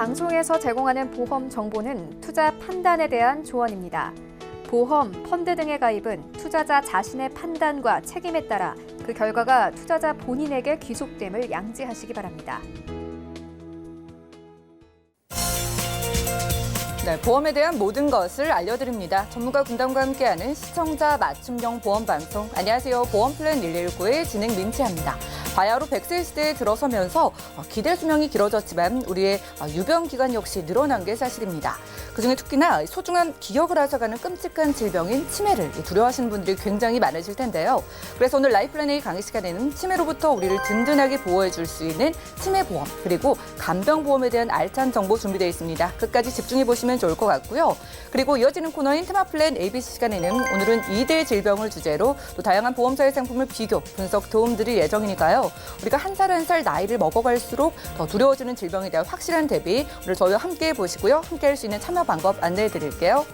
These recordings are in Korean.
방송에서 제공하는 보험 정보는 투자 판단에 대한 조언입니다. 보험, 펀드 등의 가입은 투자자 자신의 판단과 책임에 따라 그 결과가 투자자 본인에게 귀속됨을 양지하시기 바랍니다. 네, 보험에 대한 모든 것을 알려드립니다. 전문가 군단과 함께하는 시청자 맞춤형 보험 방송. 안녕하세요. 보험플랜 119의 진행 민채합니다. 바야흐로 100세 시대에 들어서면서 기대 수명이 길어졌지만 우리의 유병 기간 역시 늘어난 게 사실입니다. 그중에 특히나 소중한 기억을 앗아가는 끔찍한 질병인 치매를 두려워하시는 분들이 굉장히 많으실 텐데요. 그래서 오늘 라이플랜 A 강의 시간에는 치매로부터 우리를 든든하게 보호해 줄 수 있는 치매보험 그리고 간병보험에 대한 알찬 정보 준비되어 있습니다. 끝까지 집중해 보시면 좋을 것 같고요. 그리고 이어지는 코너인 테마플랜 ABC 시간에는 오늘은 2대 질병을 주제로 또 다양한 보험사의 상품을 비교, 분석 도움드릴 예정이니까요. 우리가 한 살 한 살 나이를 먹어갈수록 더 두려워지는 질병에 대한 확실한 대비 오늘 저희와 함께 보시고요. 함께 할 수 있는 참여 방법 안내해 드릴게요.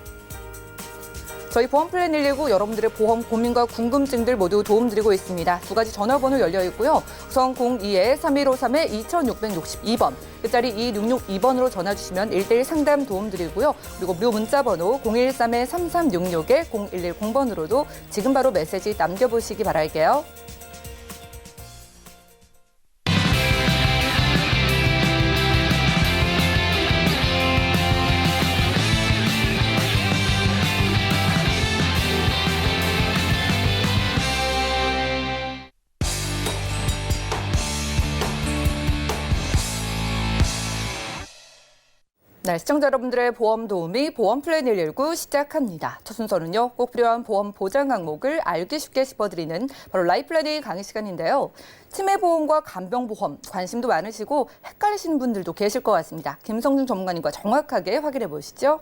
저희 보험플랜 119 여러분들의 보험 고민과 궁금증들 모두 도움드리고 있습니다. 두 가지 전화번호 열려 있고요. 우선 02-3153-2662번, 끝자리 2662번으로 전화 주시면 1대1 상담 도움드리고요. 그리고 무료 문자번호 013-3366-0110번으로도 지금 바로 메시지 남겨보시기 바랄게요. 네, 시청자 여러분들의 보험 도우미 보험플랜 119 시작합니다. 첫 순서는요, 꼭 필요한 보험 보장 항목을 알기 쉽게 짚어드리는 바로 라이플랜 A 강의 시간인데요. 치매보험과 간병보험 관심도 많으시고 헷갈리시는 분들도 계실 것 같습니다. 김성준 전문가님과 정확하게 확인해 보시죠.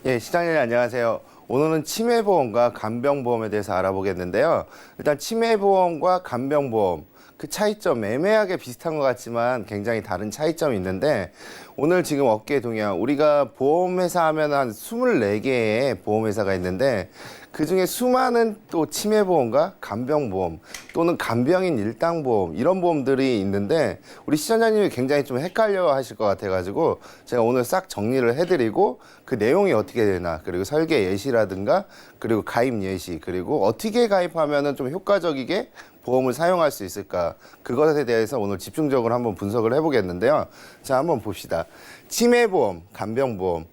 예, 시장님 안녕하세요. 오늘은 치매보험과 간병보험에 대해서 알아보겠는데요. 일단 치매보험과 간병보험 그 차이점 애매하게 비슷한 것 같지만 굉장히 다른 차이점이 있는데 오늘 지금 업계 동향 우리가 보험회사 하면 한 24개의 보험회사가 있는데 그중에 수많은 또 치매보험과 간병보험 또는 간병인 일당보험 이런 보험들이 있는데 우리 시청자님이 굉장히 좀 헷갈려 하실 것 같아가지고 제가 오늘 싹 정리를 해드리고 그 내용이 어떻게 되나 그리고 설계 예시라든가 그리고 가입 예시 그리고 어떻게 가입하면은 좀 효과적이게 보험을 사용할 수 있을까 그것에 대해서 오늘 집중적으로 한번 분석을 해보겠는데요. 자, 한번 봅시다. 치매보험, 간병보험.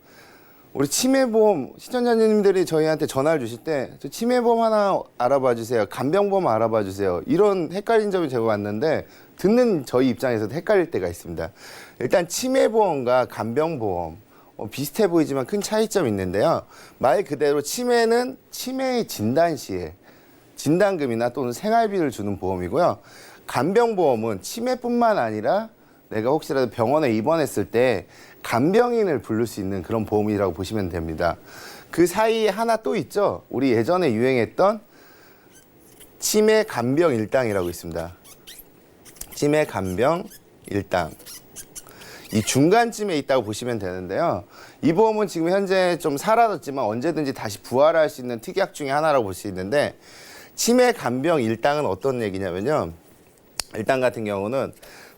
우리 치매보험 시청자님들이 저희한테 전화를 주실 때 저 치매보험 하나 알아봐 주세요. 간병보험 알아봐 주세요. 이런 헷갈린 점이 제가 왔는데 듣는 저희 입장에서도 헷갈릴 때가 있습니다. 일단 치매보험과 간병보험 비슷해 보이지만 큰 차이점이 있는데요. 말 그대로 치매는 치매의 진단 시에 진단금이나 또는 생활비를 주는 보험이고요. 간병보험은 치매뿐만 아니라 내가 혹시라도 병원에 입원했을 때 간병인을 부를 수 있는 그런 보험이라고 보시면 됩니다. 그 사이에 하나 또 있죠. 우리 예전에 유행했던 치매 간병 일당이라고 있습니다. 치매 간병 일당. 이 중간쯤에 있다고 보시면 되는데요. 이 보험은 지금 현재 좀 사라졌지만 언제든지 다시 부활할 수 있는 특약 중에 하나라고 볼 수 있는데 치매 간병 일당은 어떤 얘기냐면요. 일당 같은 경우는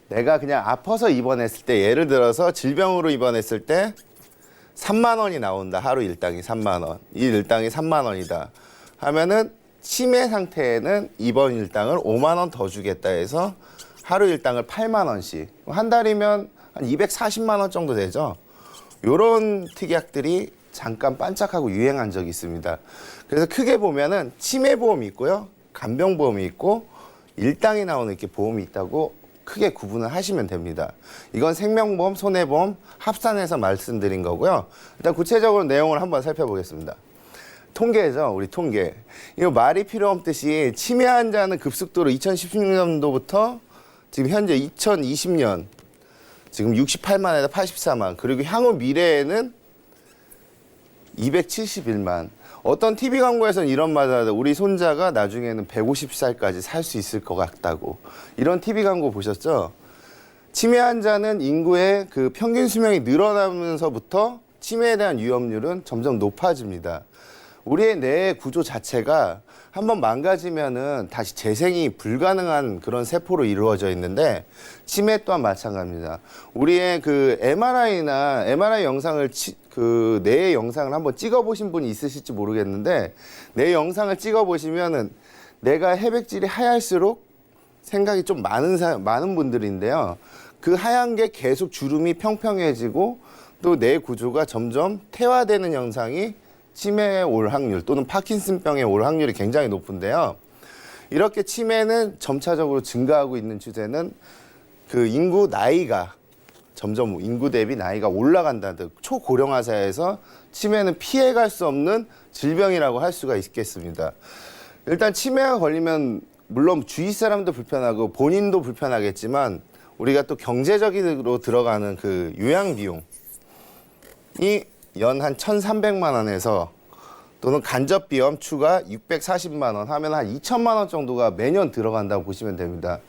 내가 그냥 아파서 입원했을 때 예를 들어서 질병으로 입원했을 때 3만 원이 나온다. 하루 일당이 3만 원. 이 일당이 3만 원이다. 하면은 치매 상태에는 입원 일당을 5만 원 더 주겠다 해서 하루 일당을 8만 원씩. 한 달이면 한 240만 원 정도 되죠. 요런 특약들이 잠깐 반짝하고 유행한 적이 있습니다. 그래서 크게 보면은 치매보험이 있고요. 간병보험이 있고 일당이 나오는 이렇게 보험이 있다고 크게 구분을 하시면 됩니다. 이건 생명보험, 손해보험 합산해서 말씀드린 거고요. 일단 구체적으로 내용을 한번 살펴보겠습니다. 통계죠, 우리 통계. 이거 말이 필요 없듯이 치매 환자는 급속도로 2016년도부터 지금 현재 2020년 지금 68만에서 84만 그리고 향후 미래에는 271만. 어떤 TV 광고에서는 이런 말을 하다. 우리 손자가 나중에는 150살까지 살 수 있을 것 같다고. 이런 TV 광고 보셨죠? 치매 환자는 인구의 그 평균 수명이 늘어나면서부터 치매에 대한 위험률은 점점 높아집니다. 우리의 뇌 구조 자체가 한번 망가지면은 다시 재생이 불가능한 그런 세포로 이루어져 있는데 치매 또한 마찬가지입니다. 우리의 그 MRI 영상을 그 뇌의 영상을 한번 찍어보신 분이 있으실지 모르겠는데 뇌 영상을 찍어보시면은 뇌가 해백질이 하얄수록 생각이 좀 많은 분들인데요. 그 하얀 게 계속 주름이 평평해지고 또 뇌 구조가 점점 퇴화되는 현상이 치매에 올 확률 또는 파킨슨병에 올 확률이 굉장히 높은데요. 이렇게 치매는 점차적으로 증가하고 있는 추세는 그 인구 나이가 점점 인구 대비 나이가 올라간다는 초고령화 사회에서 치매는 피해갈 수 없는 질병이라고 할 수가 있겠습니다. 일단 치매가 걸리면 물론 주위 사람도 불편하고 본인도 불편하겠지만 우리가 또 경제적으로 들어가는 그 요양 비용이 연 한 1,300만 원에서 또는 간접비염 추가 640만 원 하면 한 2천만 원 정도가 매년 들어간다고 보시면 됩니다.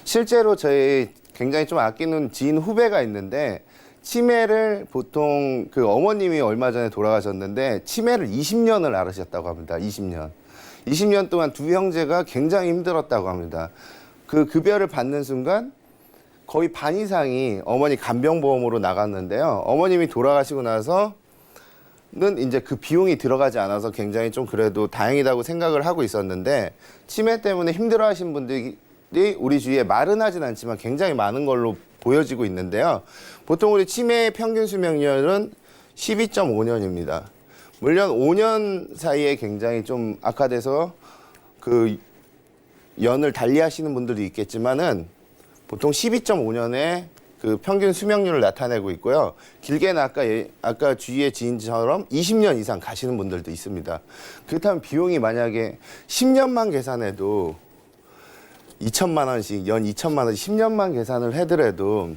실제로 저희 굉장히 좀 아끼는 지인 후배가 있는데 치매를 보통 그 어머님이 얼마 전에 돌아가셨는데 치매를 20년을 앓으셨다고 합니다. 20년 동안 두 형제가 굉장히 힘들었다고 합니다. 그 급여를 받는 순간 거의 반 이상이 어머니 간병보험으로 나갔는데요. 어머님이 돌아가시고 나서는 이제 그 비용이 들어가지 않아서 굉장히 좀 그래도 다행이라고 생각을 하고 있었는데 치매 때문에 힘들어하신 분들이 우리 주위에 말은 하진 않지만 굉장히 많은 걸로 보여지고 있는데요. 보통 우리 치매의 평균 수명률은 12.5년입니다. 물론 5년 사이에 굉장히 좀 악화돼서 그 연을 달리하시는 분들도 있겠지만은 보통 12.5년의 그 평균 수명률을 나타내고 있고요. 길게는 아까 주위의 지인처럼 20년 이상 가시는 분들도 있습니다. 그렇다면 비용이 만약에 10년만 계산해도 2천만 원씩, 연 2천만 원씩 10년만 계산을 해더라도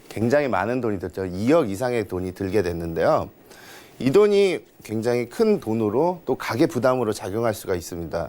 굉장히 많은 돈이 들죠. 2억 이상의 돈이 들게 됐는데요. 이 돈이 굉장히 큰 돈으로 또 가계 부담으로 작용할 수가 있습니다.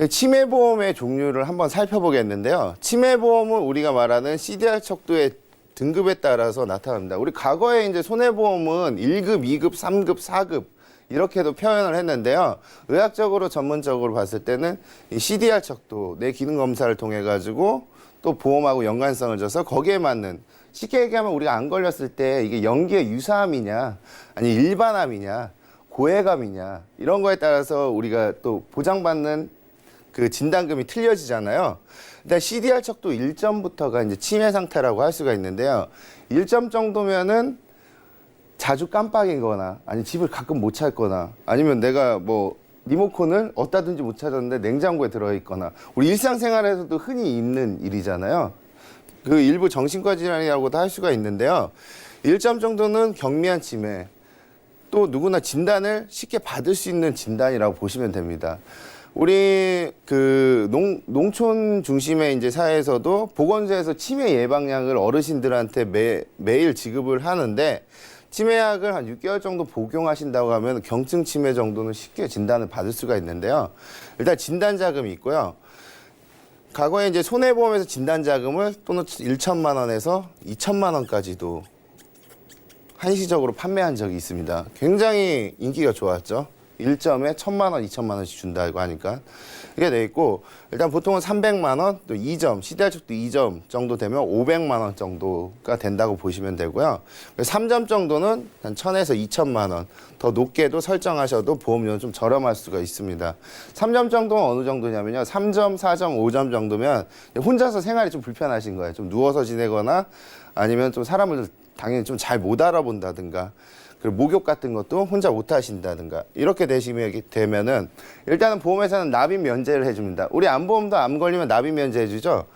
치매보험의 종류를 한번 살펴보겠는데요. 치매보험은 우리가 말하는 CDR 척도의 등급에 따라서 나타납니다. 우리 과거에 이제 손해보험은 1급, 2급, 3급, 4급 이렇게도 표현을 했는데요. 의학적으로 전문적으로 봤을 때는 이 CDR 척도 내 기능 검사를 통해 가지고 또 보험하고 연관성을 줘서 거기에 맞는 쉽게 얘기하면 우리가 안 걸렸을 때 이게 연기의 유사함이냐 아니 일반암이냐 고해감이냐 이런 거에 따라서 우리가 또 보장받는 그 진단금이 틀려지잖아요. 일단 CDR 척도 1점부터가 이제 치매 상태라고 할 수가 있는데요. 1점 정도면은 자주 깜빡이거나 아니 집을 가끔 못 찾거나 아니면 내가 뭐 리모컨을 어디다든지 못 찾았는데 냉장고에 들어있거나 우리 일상생활에서도 흔히 있는 일이잖아요. 그 일부 정신과 질환이라고도 할 수가 있는데요. 1점 정도는 경미한 치매 또 누구나 진단을 쉽게 받을 수 있는 진단이라고 보시면 됩니다. 우리 그 농촌 중심의 이제 사회에서도 보건소에서 치매 예방약을 어르신들한테 매일 지급을 하는데 치매약을 한 6개월 정도 복용하신다고 하면 경증 치매 정도는 쉽게 진단을 받을 수가 있는데요. 일단 진단 자금이 있고요. 과거에 이제 손해보험에서 진단 자금을 또는 1천만 원에서 2천만 원까지도 한시적으로 판매한 적이 있습니다. 굉장히 인기가 좋았죠. 1점에 1,000만 원, 2천만 원씩 준다고 하니까 이게 돼 있고 일단 보통은 300만 원, 또 2점, CDR 척도 2점 정도 되면 500만 원 정도가 된다고 보시면 되고요. 3점 정도는 한 1,000에서 2천만 원, 더 높게도 설정하셔도 보험료는 좀 저렴할 수가 있습니다. 3점 정도는 어느 정도냐면요. 3점, 4점, 5점 정도면 혼자서 생활이 좀 불편하신 거예요. 좀 누워서 지내거나 아니면 좀 사람을 당연히 좀 잘 못 알아본다든가 그리고 목욕 같은 것도 혼자 못 하신다든가 이렇게 되면은 일단은 보험회사는 납입 면제를 해줍니다. 우리 암보험도 암 걸리면 납입 면제 해주죠.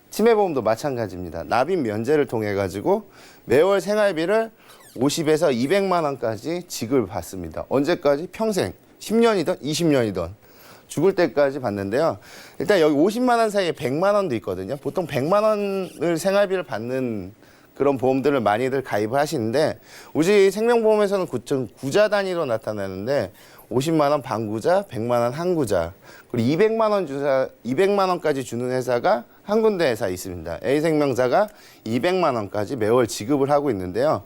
치매보험도 마찬가지입니다. 납입 면제를 통해 가지고 매월 생활비를 50에서 200만 원까지 지급을 받습니다. 언제까지? 평생 10년이든 20년이든 죽을 때까지 받는데요. 일단 여기 50만 원 사이에 100만 원도 있거든요. 보통 100만 원을 생활비를 받는 그런 보험들을 많이들 가입을 하시는데 우리 생명보험에서는 구자 단위로 나타나는데 50만 원 반구자, 100만 원 한구자, 그리고 200만 원까지 주는 회사가 한 군데 회사 있습니다. A생명사가 200만 원까지 매월 지급을 하고 있는데요.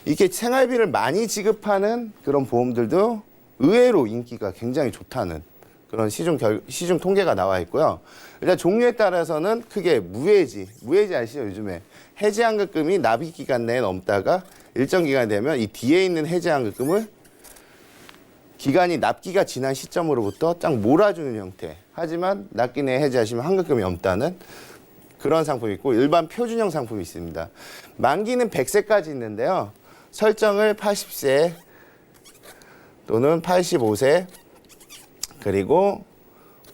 이렇게 생활비를 많이 지급하는 그런 보험들도 의외로 인기가 굉장히 좋다는 그런 시중 통계가 나와 있고요. 일단 종류에 따라서는 크게 무해지 아시죠? 요즘에 해지환급금이 납입 기간 내에 넘다가 일정 기간 되면 이 뒤에 있는 해지환급금을 기간이 납기가 지난 시점으로부터 딱 몰아주는 형태. 하지만 납기 내에 해지하시면 환급금이 없다는 그런 상품이 있고 일반 표준형 상품이 있습니다. 만기는 100세까지 있는데요. 설정을 80세 또는 85세 그리고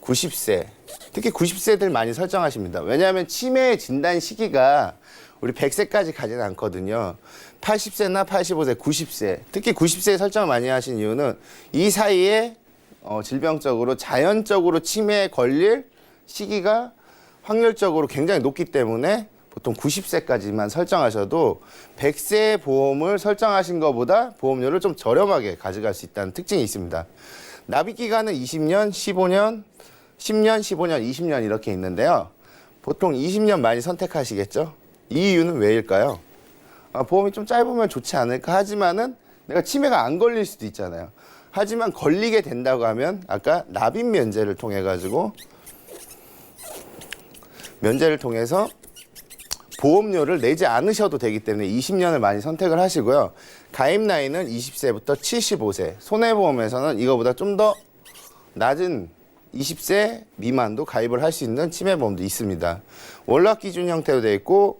90세 특히 90세들 많이 설정하십니다. 왜냐하면 치매 진단 시기가 우리 100세까지 가지는 않거든요. 80세나 85세, 90세 특히 90세에 설정을 많이 하신 이유는 이 사이에 질병적으로 자연적으로 치매에 걸릴 시기가 확률적으로 굉장히 높기 때문에 보통 90세까지만 설정하셔도 100세 보험을 설정하신 것보다 보험료를 좀 저렴하게 가져갈 수 있다는 특징이 있습니다. 납입 기간은 20년, 15년, 10년, 15년, 20년 이렇게 있는데요. 보통 20년 많이 선택하시겠죠? 이 이유는 왜일까요? 보험이 좀 짧으면 좋지 않을까 하지만은 내가 치매가 안 걸릴 수도 있잖아요. 하지만 걸리게 된다고 하면 아까 납입 면제를 통해 가지고 면제를 통해서 보험료를 내지 않으셔도 되기 때문에 20년을 많이 선택을 하시고요. 가입 나이는 20세부터 75세. 손해보험에서는 이거보다 좀 더 낮은 20세 미만도 가입을 할 수 있는 치매보험도 있습니다. 월납 기준 형태로 되어 있고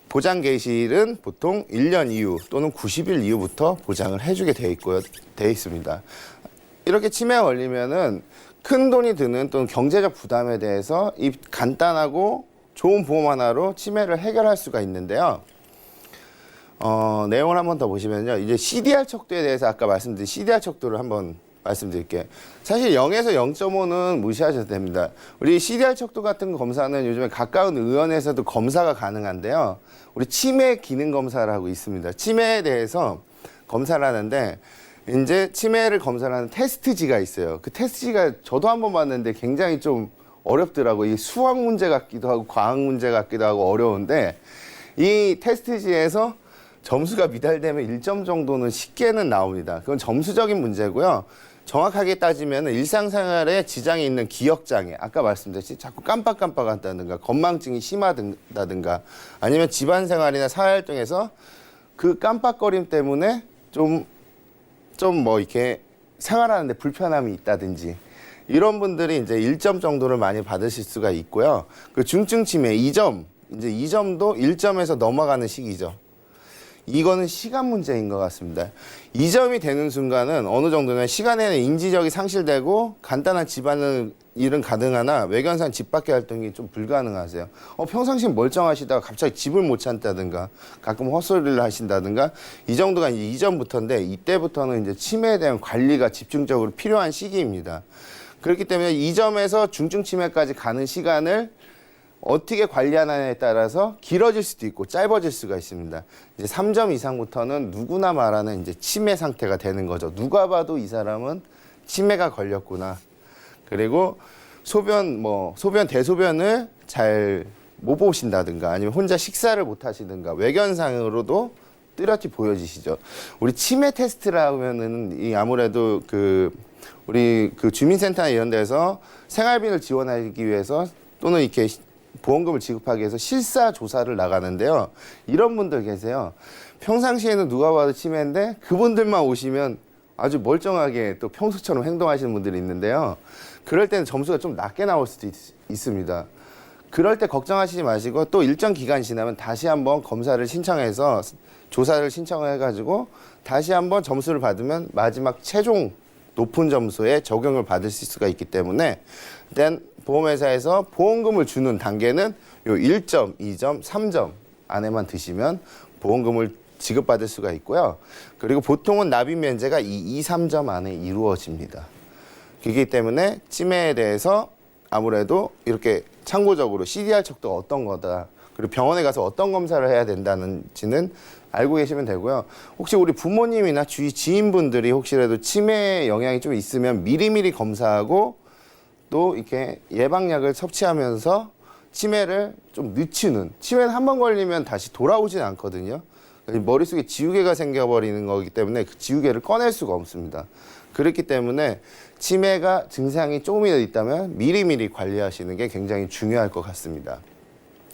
보장 개시일은 보통 1년 이후 또는 90일 이후부터 보장을 해주게 되어 있습니다. 이렇게 치매가 걸리면은 큰 돈이 드는 또는 경제적 부담에 대해서 이 간단하고 좋은 보험 하나로 치매를 해결할 수가 있는데요. 내용을 한번 더 보시면요. 이제 CDR 척도에 대해서 아까 말씀드린 CDR 척도를 한번 말씀드릴게요. 사실 0에서 0.5는 무시하셔도 됩니다. 우리 CDR 척도 같은 검사는 요즘에 가까운 의원에서도 검사가 가능한데요. 우리 치매 기능 검사를 하고 있습니다. 치매에 대해서 검사를 하는데 이제 치매를 검사를 하는 테스트지가 있어요. 그 테스트지가 저도 한번 봤는데 굉장히 좀 어렵더라고요. 이 수학 문제 같기도 하고 과학 문제 같기도 하고 어려운데 이 테스트지에서 점수가 미달되면 1점 정도는 쉽게는 나옵니다. 그건 점수적인 문제고요. 정확하게 따지면 일상생활에 지장이 있는 기억장애, 아까 말씀드렸듯이 자꾸 깜빡깜빡한다든가 건망증이 심하다든가 아니면 집안생활이나 사회활동에서 그 깜빡거림 때문에 좀 뭐 이렇게 생활하는데 불편함이 있다든지 이런 분들이 이제 1점 정도를 많이 받으실 수가 있고요. 그 중증 치매 2점, 이제 2점도 1점에서 넘어가는 시기죠. 이거는 시간 문제인 것 같습니다. 2점이 되는 순간은 어느 정도는 시간에는 인지력이 상실되고 간단한 집안일 일은 가능하나 외견상 집 밖의 활동이 좀 불가능하세요. 평상시 멀쩡하시다가 갑자기 집을 못 찾다든가 가끔 헛소리를 하신다든가 이 정도가 이제 2점부터인데 이때부터는 이제 치매에 대한 관리가 집중적으로 필요한 시기입니다. 그렇기 때문에 2점에서 중증 치매까지 가는 시간을 어떻게 관리하느냐에 따라서 길어질 수도 있고 짧아질 수가 있습니다. 이제 3점 이상부터는 누구나 말하는 이제 치매 상태가 되는 거죠. 누가 봐도 이 사람은 치매가 걸렸구나. 그리고 소변 대소변을 잘 못 보신다든가 아니면 혼자 식사를 못 하시든가 외견상으로도 뚜렷이 보여지시죠. 우리 치매 테스트라 하면은 이 아무래도 우리 주민센터나 이런 데서 생활비를 지원하기 위해서 또는 이렇게 보험금을 지급하기 위해서 실사 조사를 나가는데요. 이런 분들 계세요. 평상시에는 누가 봐도 치매인데 그분들만 오시면 아주 멀쩡하게 또 평소처럼 행동하시는 분들이 있는데요. 그럴 때는 점수가 좀 낮게 나올 수도 있습니다. 그럴 때 걱정하시지 마시고 또 일정 기간 지나면 다시 한번 검사를 신청해서 조사를 신청해가지고 다시 한번 점수를 받으면 마지막 최종 높은 점수에 적용을 받을 수가 있기 때문에 일단 보험회사에서 보험금을 주는 단계는 요 1점, 2점, 3점 안에만 드시면 보험금을 지급받을 수가 있고요. 그리고 보통은 납입 면제가 2, 3점 안에 이루어집니다. 그렇기 때문에 치매에 대해서 아무래도 이렇게 참고적으로 CDR 척도가 어떤 거다. 그리고 병원에 가서 어떤 검사를 해야 된다는지는 알고 계시면 되고요. 혹시 우리 부모님이나 주위 지인분들이 혹시라도 치매에 영향이 좀 있으면 미리미리 검사하고 또 이렇게 예방약을 섭취하면서 치매를 좀 늦추는, 치매는 한 번 걸리면 다시 돌아오진 않거든요. 머릿속에 지우개가 생겨버리는 거기 때문에 그 지우개를 꺼낼 수가 없습니다. 그렇기 때문에 치매가 증상이 조금이라도 있다면 미리미리 관리하시는 게 굉장히 중요할 것 같습니다.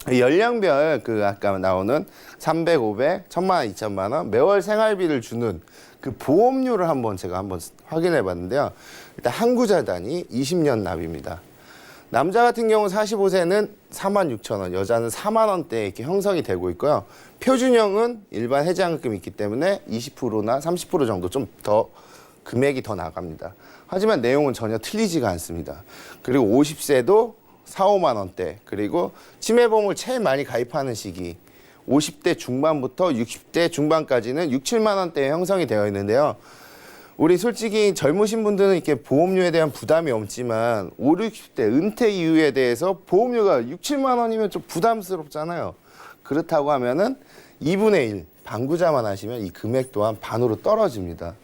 연령별 그 아까 나오는 300, 500, 1000만 원, 2000만 원 매월 생활비를 주는 그 보험료를 제가 한번 확인해 봤는데요. 일단 한구자 단위 20년 납입니다. 남자 같은 경우 45세는 46,000원, 여자는 4만 원대 이렇게 형성이 되고 있고요. 표준형은 일반 해지환급금이 있기 때문에 20%나 30% 정도 좀 더 금액이 더 나갑니다. 하지만 내용은 전혀 틀리지가 않습니다. 그리고 50세도 4, 5만 원대, 그리고 치매보험을 제일 많이 가입하는 시기 50대 중반부터 60대 중반까지는 6, 7만 원대에 형성이 되어 있는데요. 우리 솔직히 젊으신 분들은 이렇게 보험료에 대한 부담이 없지만 5, 60대 은퇴 이후에 대해서 보험료가 6, 7만 원이면 좀 부담스럽잖아요. 그렇다고 하면은 2분의 1, 반구자만 하시면 이 금액 또한 반으로 떨어집니다.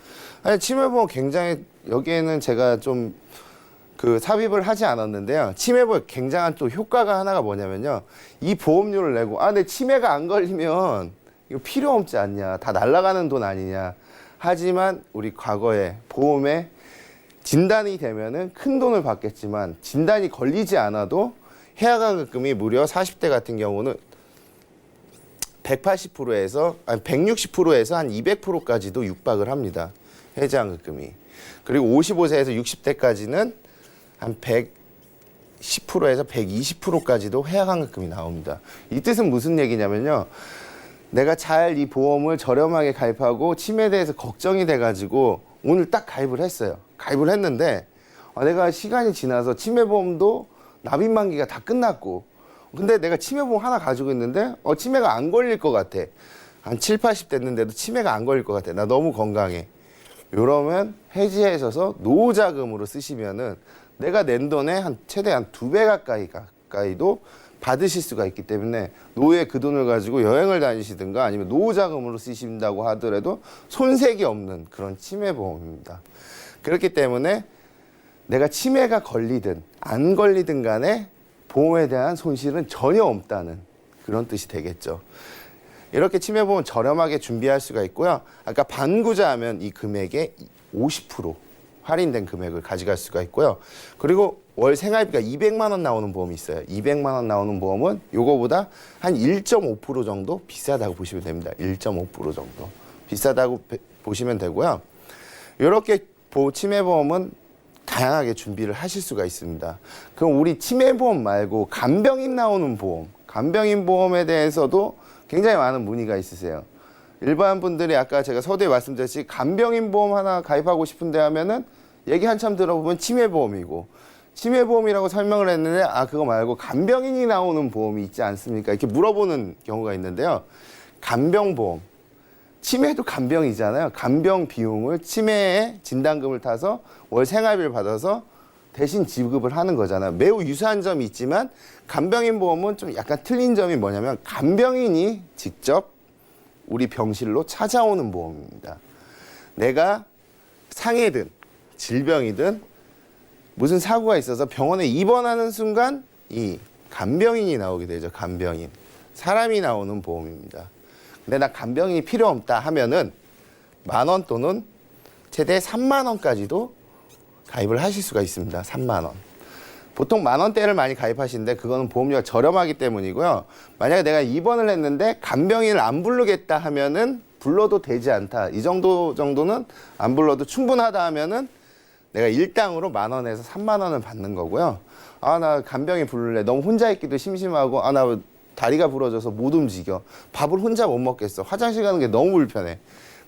아니, 치매보험 굉장히 여기에는 제가 좀 삽입을 하지 않았는데요. 치매보험 굉장한 또 효과가 하나가 뭐냐면요. 이 보험료를 내고 내 치매가 안 걸리면 이거 필요 없지 않냐. 다 날아가는 돈 아니냐. 하지만 우리 과거에 보험에 진단이 되면은 큰 돈을 받겠지만 진단이 걸리지 않아도 해약환급금이 무려 40대 같은 경우는 180%에서 160%에서 한 200%까지도 육박을 합니다. 해지환급금이. 그리고 55세에서 60대까지는 한 110%에서 120%까지도 해약환급금이 나옵니다. 이 뜻은 무슨 얘기냐면요. 내가 잘 이 보험을 저렴하게 가입하고 치매에 대해서 걱정이 돼가지고 오늘 딱 가입을 했어요. 가입을 했는데 내가 시간이 지나서 치매보험도 납입 만기가 다 끝났고 근데 내가 치매보험 하나 가지고 있는데 치매가 안 걸릴 것 같아. 한 7, 80 됐는데도 치매가 안 걸릴 것 같아. 나 너무 건강해. 이러면 해지하셔서 노후자금으로 쓰시면은 내가 낸 돈의 최대한 2배 가까이도 받으실 수가 있기 때문에 노후에 그 돈을 가지고 여행을 다니시든가 아니면 노후자금으로 쓰신다고 하더라도 손색이 없는 그런 치매보험입니다. 그렇기 때문에 내가 치매가 걸리든 안 걸리든 간에 보험에 대한 손실은 전혀 없다는 그런 뜻이 되겠죠. 이렇게 치매보험 저렴하게 준비할 수가 있고요. 아까 반구자 하면 이 금액의 50% 할인된 금액을 가져갈 수가 있고요. 그리고 월 생활비가 200만 원 나오는 보험이 있어요. 200만 원 나오는 보험은 요거보다 한 1.5% 정도 비싸다고 보시면 됩니다. 1.5% 정도 비싸다고 보시면 되고요. 이렇게 치매보험은 다양하게 준비를 하실 수가 있습니다. 그럼 우리 치매보험 말고 간병인 나오는 보험, 간병인 보험에 대해서도 굉장히 많은 문의가 있으세요. 일반 분들이 아까 제가 서두에 말씀드렸듯이 간병인 보험 하나 가입하고 싶은데 하면은 얘기 한참 들어보면 치매보험이고 치매보험이라고 설명을 했는데 그거 말고 간병인이 나오는 보험이 있지 않습니까? 이렇게 물어보는 경우가 있는데요. 간병보험. 치매도 간병이잖아요. 간병 비용을 치매에 진단금을 타서 월 생활비를 받아서 대신 지급을 하는 거잖아요. 매우 유사한 점이 있지만 간병인 보험은 좀 약간 틀린 점이 뭐냐면 간병인이 직접 우리 병실로 찾아오는 보험입니다. 내가 상해든 질병이든 무슨 사고가 있어서 병원에 입원하는 순간 이 간병인이 나오게 되죠. 간병인. 사람이 나오는 보험입니다. 근데 나 간병인이 필요 없다 하면은 10,000원 또는 최대 30,000원까지도 가입을 하실 수가 있습니다. 30,000원. 보통 10,000원대를 많이 가입하시는데 그거는 보험료가 저렴하기 때문이고요. 만약에 내가 입원을 했는데 간병인을 안 부르겠다 하면은 불러도 되지 않다. 이 정도는 안 불러도 충분하다 하면은 내가 일당으로 10,000원에서 30,000원을 받는 거고요. 나 간병인 부를래. 너무 혼자 있기도 심심하고 나 다리가 부러져서 못 움직여. 밥을 혼자 못 먹겠어. 화장실 가는 게 너무 불편해.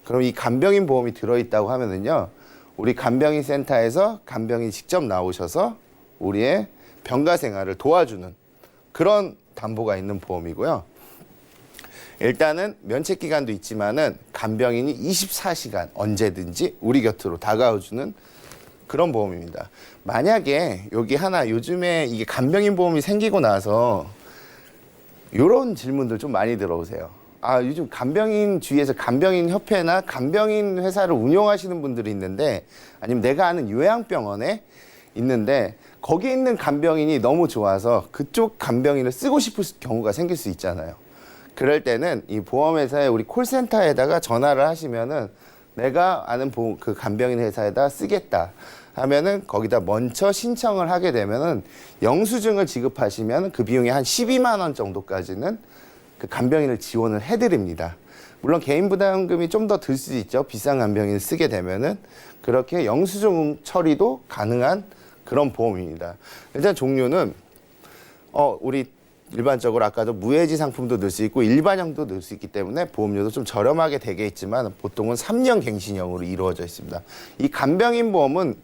그럼 이 간병인 보험이 들어있다고 하면은요. 우리 간병인 센터에서 간병인이 직접 나오셔서 우리의 병가 생활을 도와주는 그런 담보가 있는 보험이고요. 일단은 면책 기간도 있지만은 간병인이 24시간 언제든지 우리 곁으로 다가와주는 그런 보험입니다. 만약에 여기 하나 요즘에 이게 간병인 보험이 생기고 나서 이런 질문들 좀 많이 들어오세요. 요즘 간병인 주위에서 간병인 협회나 간병인 회사를 운영하시는 분들이 있는데 아니면 내가 아는 요양병원에 있는데 거기 있는 간병인이 너무 좋아서 그쪽 간병인을 쓰고 싶을 경우가 생길 수 있잖아요. 그럴 때는 이 보험회사의 우리 콜센터에다가 전화를 하시면은 내가 아는 그 간병인 회사에다 쓰겠다 하면은 거기다 먼저 신청을 하게 되면은 영수증을 지급하시면 그 비용이 한 12만 원 정도까지는 그 간병인을 지원을 해드립니다. 물론 개인 부담금이 좀 더 들 수도 있죠. 비싼 간병인을 쓰게 되면은 그렇게 영수증 처리도 가능한 그런 보험입니다. 일단 종류는 우리 일반적으로 아까도 무해지 상품도 넣을 수 있고 일반형도 넣을 수 있기 때문에 보험료도 좀 저렴하게 되게 있지만 보통은 3년 갱신형으로 이루어져 있습니다. 이 간병인 보험은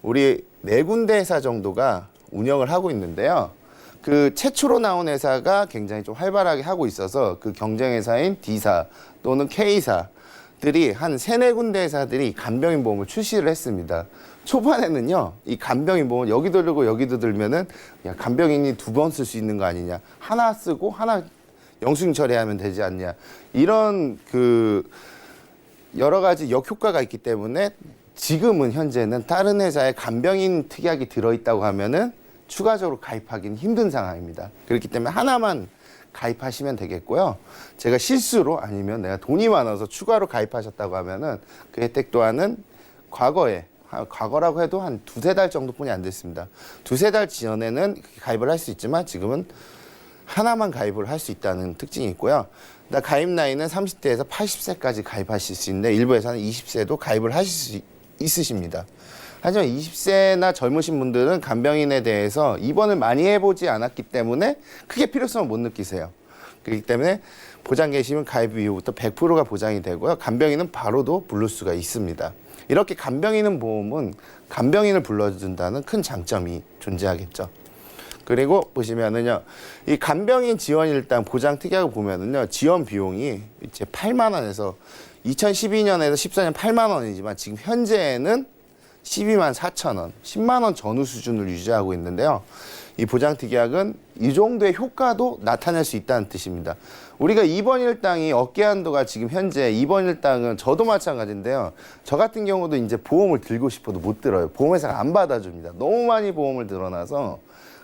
우리 4군데 회사 정도가 운영을 하고 있는데요. 그 최초로 나온 회사가 굉장히 좀 활발하게 하고 있어서 그 경쟁 회사인 D사 또는 K사들이 한 3-4군데 회사들이 간병인 보험을 출시를 했습니다. 초반에는요, 이 간병인 보험 여기도 들고 여기도 들면은 야, 간병인이 2번 쓸 수 있는 거 아니냐. 하나 쓰고 하나 영수증 처리하면 되지 않냐. 이런 그 여러 가지 역효과가 있기 때문에 지금은 현재는 다른 회사에 간병인 특약이 들어있다고 하면은 추가적으로 가입하기는 힘든 상황입니다. 그렇기 때문에 하나만 가입하시면 되겠고요. 제가 실수로 아니면 내가 돈이 많아서 추가로 가입하셨다고 하면은 그 혜택 또한은 과거라고 해도 한 2-3달 정도뿐이 안 됐습니다. 2-3달 전에는 가입을 할 수 있지만 지금은 하나만 가입을 할 수 있다는 특징이 있고요. 가입 나이는 30대에서 80세까지 가입하실 수 있는데 일부 회사는 20세도 가입을 하실 수 있으십니다. 하지만 20세나 젊으신 분들은 간병인에 대해서 입원을 많이 해보지 않았기 때문에 크게 필요성을 못 느끼세요. 그렇기 때문에 보장 계시면 가입 이후부터 100%가 보장이 되고요. 간병인은 바로도 부를 수가 있습니다. 이렇게 간병인 보험은 간병인을 불러준다는 큰 장점이 존재하겠죠. 그리고 보시면은요, 이 간병인 지원 일당 보장 특약을 보면은요, 지원 비용이 이제 8만 원에서 2012년에서 14년 8만 원이지만 지금 현재는 12만 4천 원, 10만 원 전후 수준을 유지하고 있는데요. 이 보장 특약은 이 정도의 효과도 나타낼 수 있다는 뜻입니다. 우리가 입원 일당이 어깨 한도가 지금 현재 입원 일당은 저도 마찬가지인데요. 저 같은 경우도 이제 보험을 들고 싶어도 못 들어요. 보험회사가 안 받아줍니다. 너무 많이 보험을 들어놔서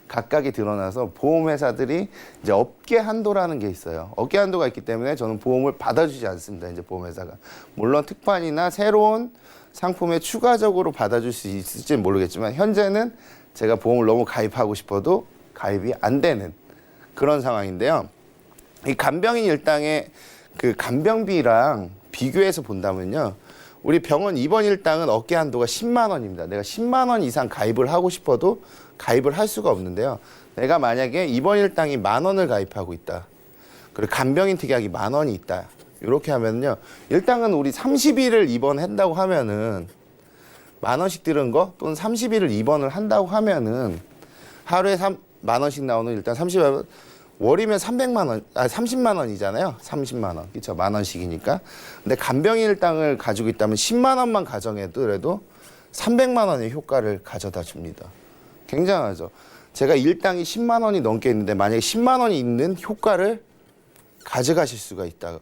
각각이 드러나서 보험회사들이 이제 업계 한도라는 게 있어요. 업계 한도가 있기 때문에 저는 보험을 받아주지 않습니다. 이제 보험회사가. 물론 특판이나 새로운 상품에 추가적으로 받아줄 수 있을지는 모르겠지만 현재는 제가 보험을 너무 가입하고 싶어도 가입이 안 되는 그런 상황인데요. 이 간병인 일당의 그 간병비랑 비교해서 본다면요. 우리 병원 입원 일당은 어깨 한도가 10만 원입니다. 내가 10만 원 이상 가입을 하고 싶어도 가입을 할 수가 없는데요. 내가 만약에 입원 일당이 10,000원을 가입하고 있다. 그리고 간병인 특약이 10,000원이 있다. 이렇게 하면요. 일당은 우리 30일을 입원한다고 하면은 10,000원씩 들은 거 또는 30일을 입원을 한다고 하면은 하루에 10,000원씩 나오는 일단 30일 월이면 30만 원이잖아요. 30만 원. 그렇죠. 10,000원씩이니까. 근데 간병인 일당을 가지고 있다면 10만 원만 가정해도 300만 원의 효과를 가져다 줍니다. 굉장하죠. 제가 일당이 10만 원이 넘게 있는데 만약에 10만 원이 있는 효과를 가져가실 수가 있다고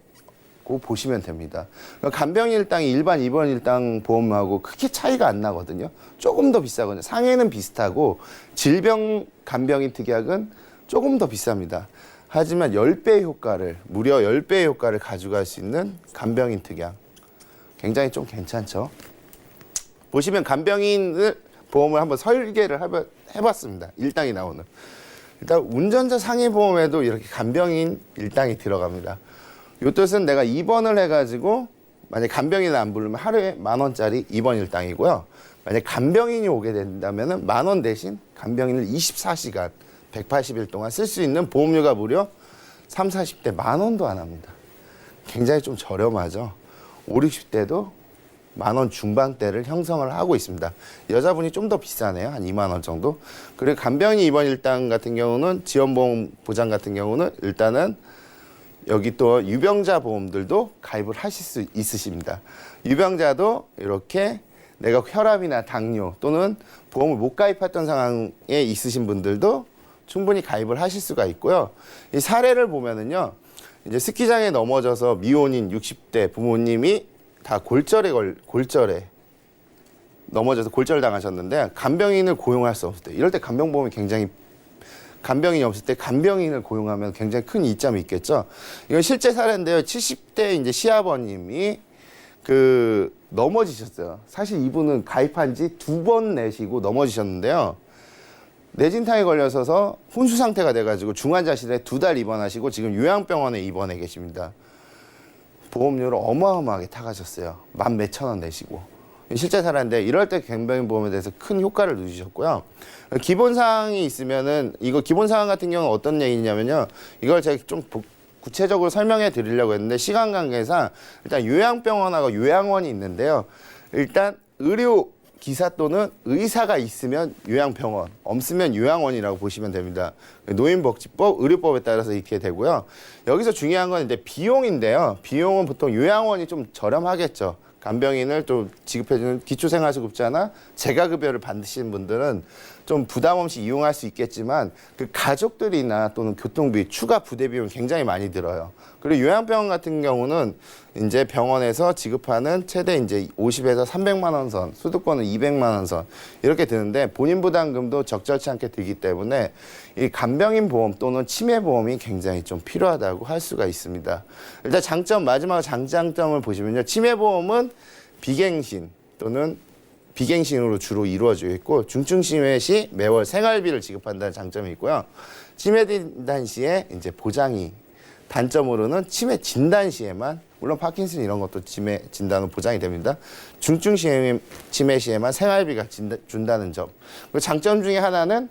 보시면 됩니다. 간병인 일당이 일반 입원 일당 보험하고 크게 차이가 안 나거든요. 조금 더 비싸거든요. 상해는 비슷하고 질병 간병인 특약은 조금 더 비쌉니다. 하지만 10배의 효과를, 무려 10배의 효과를 가져갈 수 있는 간병인 특약. 굉장히 좀 괜찮죠. 보시면 간병인을 보험을 한번 설계를 해봤습니다. 일당이 나오는. 일단 운전자 상해보험에도 이렇게 간병인 일당이 들어갑니다. 이 뜻은 내가 입원을 해가지고 만약 간병인을 안 부르면 하루에 10,000원짜리 입원 일당이고요. 만약 간병인이 오게 된다면 10,000원 대신 간병인을 24시간 180일 동안 쓸 수 있는 보험료가 무려 30, 40대 10,000원도 안 합니다. 굉장히 좀 저렴하죠. 50, 60대도 10,000원 중반대를 형성을 하고 있습니다. 여자분이 좀 더 비싸네요. 한 2만 원 정도. 그리고 간병인 입원 일당 같은 경우는 지원보험 보장 같은 경우는 일단은 여기 또 유병자 보험들도 가입을 하실 수 있으십니다. 유병자도 이렇게 내가 혈압이나 당뇨 또는 보험을 못 가입했던 상황에 있으신 분들도 충분히 가입을 하실 수가 있고요. 이 사례를 보면은요, 이제 스키장에 넘어져서 미혼인 60대 부모님이 다 골절에 넘어져서 골절 당하셨는데 간병인을 고용할 수 없을 때, 이럴 때 간병보험이 굉장히 간병인이 없을 때 간병인을 고용하면 굉장히 큰 이점이 있겠죠. 이건 실제 사례인데요. 70대 이제 시아버님이 그 넘어지셨어요. 사실 이분은 가입한 지 2번 내시고 넘어지셨는데요. 뇌진탕에 걸려서 혼수 상태가 돼가지고 중환자실에 2달 입원하시고 지금 요양병원에 입원해 계십니다. 보험료를 어마어마하게 타가셨어요. 10,000원 내시고. 실제 사례인데 이럴 때 간병인 보험에 대해서 큰 효과를 누리셨고요. 기본 사항이 있으면은 이거 기본 사항 같은 경우는 어떤 얘기냐면요. 이걸 제가 좀 구체적으로 설명해 드리려고 했는데 시간 관계상 일단 요양병원하고 요양원이 있는데요. 일단 의료 기사 또는 의사가 있으면 요양병원, 없으면 요양원이라고 보시면 됩니다. 노인복지법, 의료법에 따라서 이렇게 되고요. 여기서 중요한 건 이제 비용인데요. 비용은 보통 요양원이 좀 저렴하겠죠. 간병인을 좀 지급해주는 기초생활수급자나 재가급여를 받으시는 분들은 좀 부담 없이 이용할 수 있겠지만 그 가족들이나 또는 교통비, 추가 부대 비용 굉장히 많이 들어요. 그리고 요양병원 같은 경우는 이제 병원에서 지급하는 최대 이제 50에서 300만 원 선, 수도권은 200만 원 선 이렇게 드는데 본인 부담금도 적절치 않게 들기 때문에 이 간병인 보험 또는 치매 보험이 굉장히 좀 필요하다고 할 수가 있습니다. 일단 장점, 마지막 장점을 보시면요. 치매 보험은 비갱신 또는 비갱신으로 주로 이루어지고 있고 중증 치매 시 매월 생활비를 지급한다는 장점이 있고요. 치매 진단 시에 이제 보장이 단점으로는 치매 진단 시에만 물론 파킨슨 이런 것도 치매 진단은 보장이 됩니다. 중증 치매 시에만 생활비가 준다는 점. 그리고 장점 중에 하나는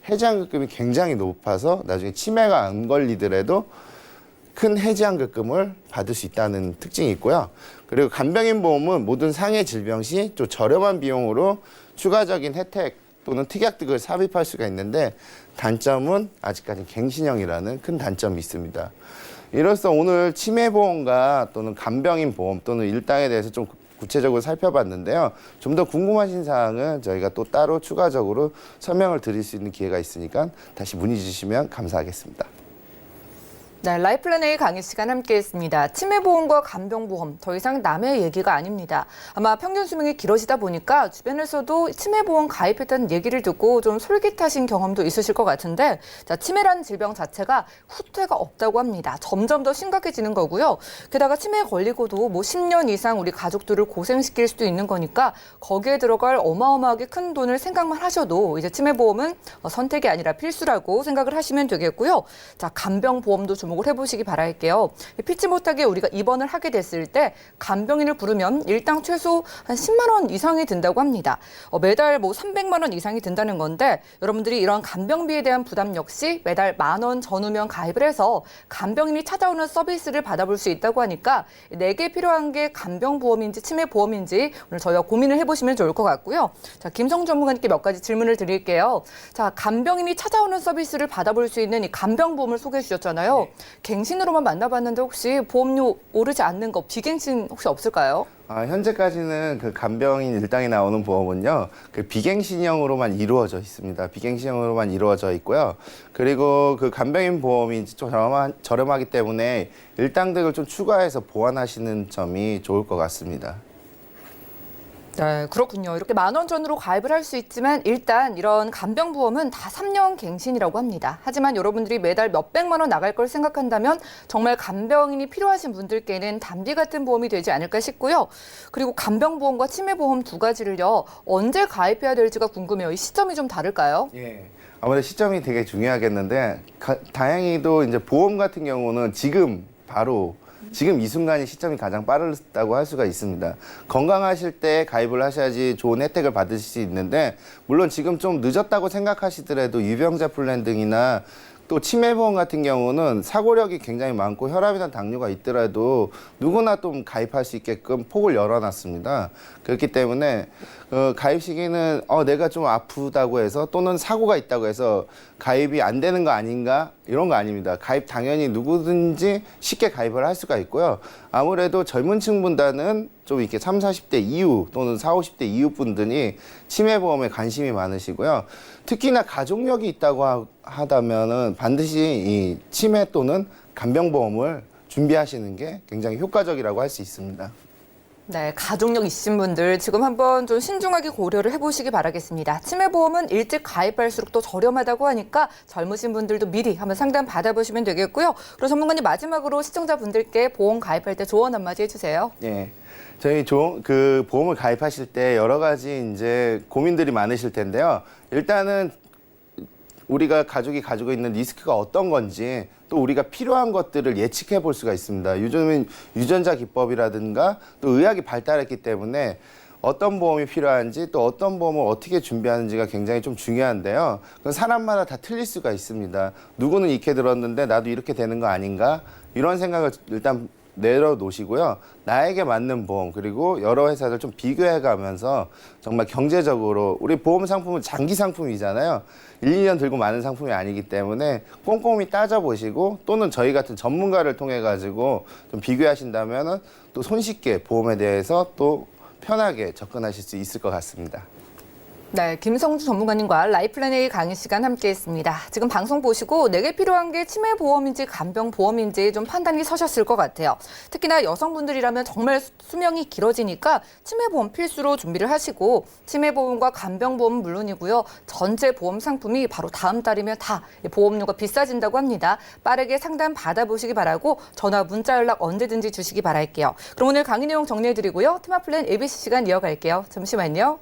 해지환급금이 굉장히 높아서 나중에 치매가 안 걸리더라도 큰 해지환급금을 받을 수 있다는 특징이 있고요. 그리고 간병인 보험은 모든 상해 질병 시 좀 저렴한 비용으로 추가적인 혜택 또는 특약득을 삽입할 수가 있는데 단점은 아직까지 갱신형이라는 큰 단점이 있습니다. 이로써 오늘 치매보험과 또는 간병인 보험 또는 일당에 대해서 좀 구체적으로 살펴봤는데요. 좀 더 궁금하신 사항은 저희가 또 따로 추가적으로 설명을 드릴 수 있는 기회가 있으니까 다시 문의 주시면 감사하겠습니다. 네, 라이플랜 A 강의 시간 함께했습니다. 치매보험과 간병보험, 더 이상 남의 얘기가 아닙니다. 아마 평균 수명이 길어지다 보니까 주변에서도 치매보험 가입했다는 얘기를 듣고 좀 솔깃하신 경험도 있으실 것 같은데 자, 치매라는 질병 자체가 후퇴가 없다고 합니다. 점점 더 심각해지는 거고요. 게다가 치매에 걸리고도 뭐 10년 이상 우리 가족들을 고생시킬 수도 있는 거니까 거기에 들어갈 어마어마하게 큰 돈을 생각만 하셔도 이제 치매보험은 선택이 아니라 필수라고 생각을 하시면 되겠고요. 자, 간병보험도 주목을 해보시기 바랄게요. 피치 못하게 우리가 입원을 하게 됐을 때 간병인을 부르면 일당 최소 한 10만 원 이상이 든다고 합니다. 매달 뭐 300만 원 이상이 든다는 건데 여러분들이 이런 간병비에 대한 부담 역시 매달 10,000원 전후면 가입을 해서 간병인이 찾아오는 서비스를 받아볼 수 있다고 하니까 내게 필요한 게 간병보험인지 치매보험인지 오늘 저희가 고민을 해보시면 좋을 것 같고요. 자, 김성 전문가님께 몇 가지 질문을 드릴게요. 자, 간병인이 찾아오는 서비스를 받아볼 수 있는 이 간병보험을 소개해 주셨잖아요. 네. 갱신으로만 만나봤는데 혹시 보험료 오르지 않는 거 비갱신 혹시 없을까요? 현재까지는 그 간병인 일당에 나오는 보험은요, 그 비갱신형으로만 이루어져 있습니다. 비갱신형으로만 이루어져 있고요. 그리고 그 간병인 보험이 좀 저렴하기 때문에 일당들을 좀 추가해서 보완하시는 점이 좋을 것 같습니다. 네, 그렇군요. 이렇게 10,000원 전으로 가입을 할 수 있지만 일단 이런 간병보험은 다 3년 갱신이라고 합니다. 하지만 여러분들이 매달 몇백만 원 나갈 걸 생각한다면 정말 간병인이 필요하신 분들께는 담비 같은 보험이 되지 않을까 싶고요. 그리고 간병보험과 치매보험 두 가지를요. 언제 가입해야 될지가 궁금해요. 이 시점이 좀 다를까요? 예. 아무래도 시점이 되게 중요하겠는데 다행히도 이제 보험 같은 경우는 지금 이 순간이 시점이 가장 빠르다고 할 수가 있습니다. 건강하실 때 가입을 하셔야지 좋은 혜택을 받으실 수 있는데 물론 지금 좀 늦었다고 생각하시더라도 유병자 플랜 등이나 또 치매보험 같은 경우는 사고력이 굉장히 많고 혈압이나 당뇨가 있더라도 누구나 좀 가입할 수 있게끔 폭을 열어놨습니다. 그렇기 때문에 가입 시기는 내가 좀 아프다고 해서 또는 사고가 있다고 해서 가입이 안 되는 거 아닌가 이런 거 아닙니다. 가입 당연히 누구든지 쉽게 가입을 할 수가 있고요. 아무래도 젊은 층보다는 좀 이렇게 30, 40대 이후 또는 40, 50대 이후 분들이 치매보험에 관심이 많으시고요. 특히나 가족력이 있다고 하다면은 반드시 이 치매 또는 간병보험을 준비하시는 게 굉장히 효과적이라고 할 수 있습니다. 네, 가족력 있으신 분들 지금 한번 좀 신중하게 고려를 해보시기 바라겠습니다. 치매보험은 일찍 가입할수록 또 저렴하다고 하니까 젊으신 분들도 미리 한번 상담 받아보시면 되겠고요. 그리고 전문가님 마지막으로 시청자분들께 보험 가입할 때 조언 한마디 해주세요. 예. 저희 그 보험을 가입하실 때 여러 가지 이제 고민들이 많으실 텐데요. 일단은 우리가 가족이 가지고 있는 리스크가 어떤 건지 또 우리가 필요한 것들을 예측해 볼 수가 있습니다. 요즘은 유전자 기법이라든가 또 의학이 발달했기 때문에 어떤 보험이 필요한지 또 어떤 보험을 어떻게 준비하는지가 굉장히 좀 중요한데요. 그건 사람마다 다 틀릴 수가 있습니다. 누구는 이렇게 들었는데 나도 이렇게 되는 거 아닌가? 이런 생각을 일단 내려놓으시고요. 나에게 맞는 보험 그리고 여러 회사들 좀 비교해 가면서 정말 경제적으로 우리 보험 상품은 장기 상품이잖아요. 1, 2년 들고 많은 상품이 아니기 때문에 꼼꼼히 따져보시고 또는 저희 같은 전문가를 통해 가지고 좀 비교하신다면은 또 손쉽게 보험에 대해서 또 편하게 접근하실 수 있을 것 같습니다. 네, 김성주 전문가님과 라이플랜 A 강의 시간 함께했습니다. 지금 방송 보시고 내게 필요한 게 치매보험인지 간병보험인지 좀 판단이 서셨을 것 같아요. 특히나 여성분들이라면 정말 수명이 길어지니까 치매보험 필수로 준비를 하시고 치매보험과 간병보험은 물론이고요. 전체 보험 상품이 바로 다음 달이면 다 보험료가 비싸진다고 합니다. 빠르게 상담 받아보시기 바라고 전화, 문자 연락 언제든지 주시기 바랄게요. 그럼 오늘 강의 내용 정리해드리고요. 테마플랜 ABC 시간 이어갈게요. 잠시만요.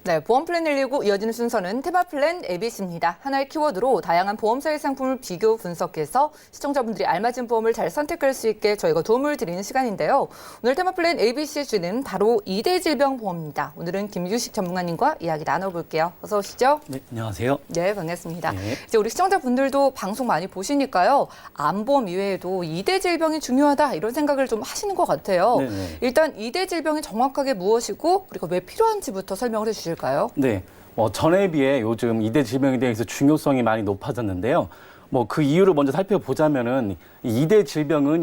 네, 보험플랜 119 이어지는 순서는 테마플랜 ABC입니다. 하나의 키워드로 다양한 보험사의 상품을 비교 분석해서 시청자분들이 알맞은 보험을 잘 선택할 수 있게 저희가 도움을 드리는 시간인데요. 오늘 테마플랜 ABC의 주는 바로 2대 질병 보험입니다. 오늘은 김유식 전문가님과 이야기 나눠볼게요. 어서 오시죠. 네, 안녕하세요. 네, 반갑습니다. 네. 이제 우리 시청자분들도 방송 많이 보시니까요. 암보험 이외에도 2대 질병이 중요하다 이런 생각을 좀 하시는 것 같아요. 네네. 일단 2대 질병이 정확하게 무엇이고 그리고 왜 필요한지부터 설명을 해주실까요? 네, 전에 비해 요즘 2대 질병에 대해서 중요성이 많이 높아졌는데요. 그 이유를 먼저 살펴보자면은 이 2대 질병은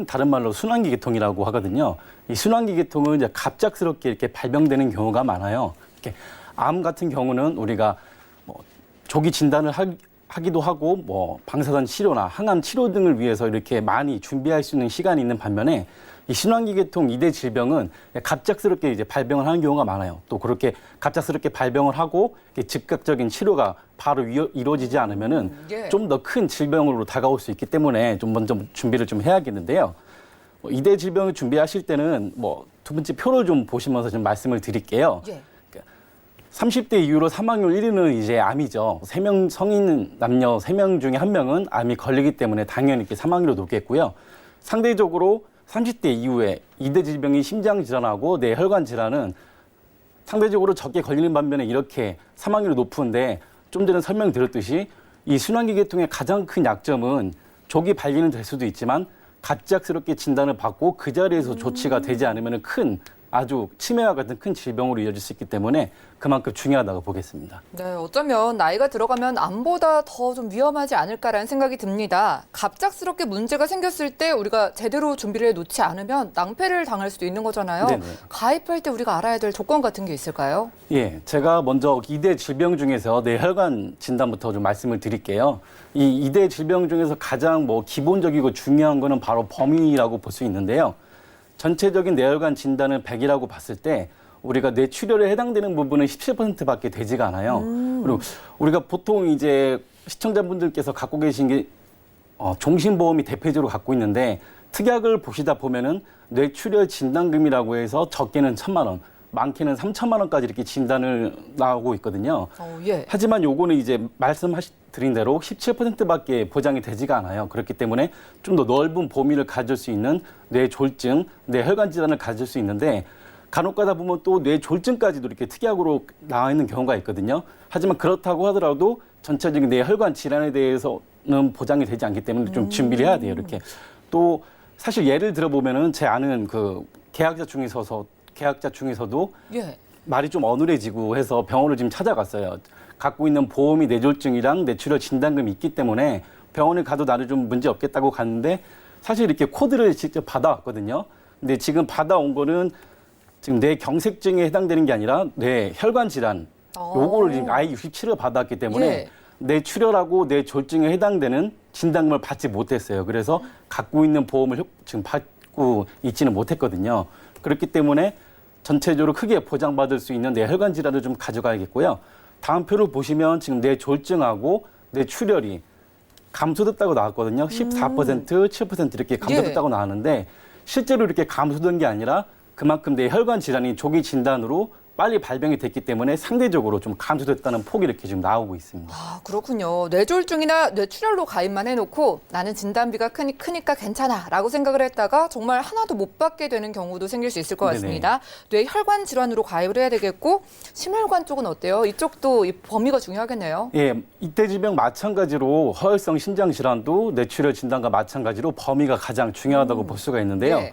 다른 말로 순환기 계통이라고 하거든요. 이 순환기 계통은 이제 갑작스럽게 이렇게 발병되는 경우가 많아요. 이렇게 암 같은 경우는 우리가 조기 진단을 하기도 하고 방사선 치료나 항암 치료 등을 위해서 이렇게 많이 준비할 수 있는 시간이 있는 반면에 이 순환기 계통 2대 질병은 갑작스럽게 이제 발병을 하는 경우가 많아요. 또 그렇게 갑작스럽게 발병을 하고 즉각적인 치료가 바로 이루어지지 않으면은 좀 더 큰 질병으로 다가올 수 있기 때문에 좀 먼저 준비를 좀 해야겠는데요. 2대 질병을 준비하실 때는 두 번째 표를 좀 보시면서 좀 말씀을 드릴게요. 예. 30대 이후로 사망률 1위는 이제 암이죠. 성인 남녀 3명 중에 1명은 암이 걸리기 때문에 당연히 이렇게 사망률이 높겠고요. 상대적으로 30대 이후에 2대 질병이 심장 질환하고 뇌혈관 질환은 상대적으로 적게 걸리는 반면에 이렇게 사망률이 높은데 좀 전에 설명드렸듯이 이 순환기 계통의 가장 큰 약점은 조기 발견은 될 수도 있지만 갑작스럽게 진단을 받고 그 자리에서 조치가 되지 않으면 큰 아주 치매와 같은 큰 질병으로 이어질 수 있기 때문에 그만큼 중요하다고 보겠습니다. 네, 어쩌면 나이가 들어가면 암보다 더 좀 위험하지 않을까라는 생각이 듭니다. 갑작스럽게 문제가 생겼을 때 우리가 제대로 준비를 놓지 않으면 낭패를 당할 수도 있는 거잖아요. 네네. 가입할 때 우리가 알아야 될 조건 같은 게 있을까요? 예, 제가 먼저 2대 질병 중에서 뇌혈관 진단부터 좀 말씀을 드릴게요. 이 2대 질병 중에서 가장 기본적이고 중요한 거는 바로 범위라고 볼 수 있는데요. 전체적인 뇌혈관 진단을 100이라고 봤을 때 우리가 뇌출혈에 해당되는 부분은 17%밖에 되지가 않아요. 그리고 우리가 보통 이제 시청자분들께서 갖고 계신 게 종신보험이 대표적으로 갖고 있는데 특약을 보시다 보면은 뇌출혈 진단금이라고 해서 적게는 1,000만 원, 많게는 3,000만 원까지 이렇게 진단을 나오고 있거든요. 예. 하지만 요거는 이제 말씀드린 대로 17%밖에 보장이 되지가 않아요. 그렇기 때문에 좀 더 넓은 범위를 가질 수 있는 뇌졸중, 뇌혈관 질환을 가질 수 있는데 간혹 가다 보면 또 뇌졸중까지도 이렇게 특약으로 나와 있는 경우가 있거든요. 하지만 그렇다고 하더라도 전체적인 뇌혈관 질환에 대해서는 보장이 되지 않기 때문에 좀 준비를 해야 돼요. 이렇게. 또 사실 예를 들어보면은 제 아는 그 계약자 중에서도 예. 말이 좀 어눌해지고 해서 병원을 지금 찾아갔어요. 갖고 있는 보험이 뇌졸중이랑 뇌출혈 진단금이 있기 때문에 병원에 가도 나는 좀 문제 없겠다고 갔는데 사실 이렇게 코드를 직접 받아왔거든요. 근데 지금 받아온 거는 지금 뇌경색증에 해당되는 게 아니라 뇌혈관 질환 요거를 지금 I67을 받았기 때문에 예. 뇌출혈하고 뇌졸중에 해당되는 진단금을 받지 못했어요. 그래서 갖고 있는 보험을 지금 받고 있지는 못했거든요. 그렇기 때문에 전체적으로 크게 보장받을 수 있는 뇌혈관 질환을 좀 가져가야겠고요. 다음 표를 보시면 지금 뇌졸중하고 뇌출혈이 감소됐다고 나왔거든요. 14%, 7% 이렇게 감소됐다고 나왔는데 실제로 이렇게 감소된 게 아니라 그만큼 뇌혈관 질환이 조기 진단으로 빨리 발병이 됐기 때문에 상대적으로 좀 감소됐다는 폭이 이렇게 지금 나오고 있습니다. 아, 그렇군요. 뇌졸중이나 뇌출혈로 가입만 해놓고 나는 진단비가 크니까 괜찮아라고 생각을 했다가 정말 하나도 못 받게 되는 경우도 생길 수 있을 것 같습니다. 뇌혈관 질환으로 가입을 해야 되겠고 심혈관 쪽은 어때요? 이쪽도 이 범위가 중요하겠네요. 예, 이때 질병 마찬가지로 허혈성 심장 질환도 뇌출혈 진단과 마찬가지로 범위가 가장 중요하다고 볼 수가 있는데요. 예.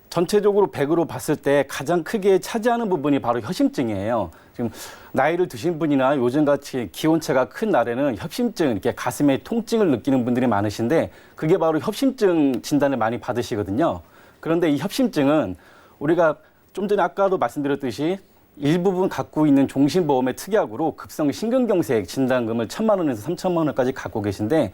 전체적으로 100으로 봤을 때 가장 크게 차지하는 부분이 바로 협심증이에요. 지금 나이를 드신 분이나 요즘같이 기온차가 큰 날에는 협심증, 이렇게 가슴에 통증을 느끼는 분들이 많으신데 그게 바로 협심증 진단을 많이 받으시거든요. 그런데 이 협심증은 우리가 좀 전에 아까도 말씀드렸듯이 일부분 갖고 있는 종신보험의 특약으로 급성 심근경색 진단금을 1,000만 원에서 3,000만 원까지 갖고 계신데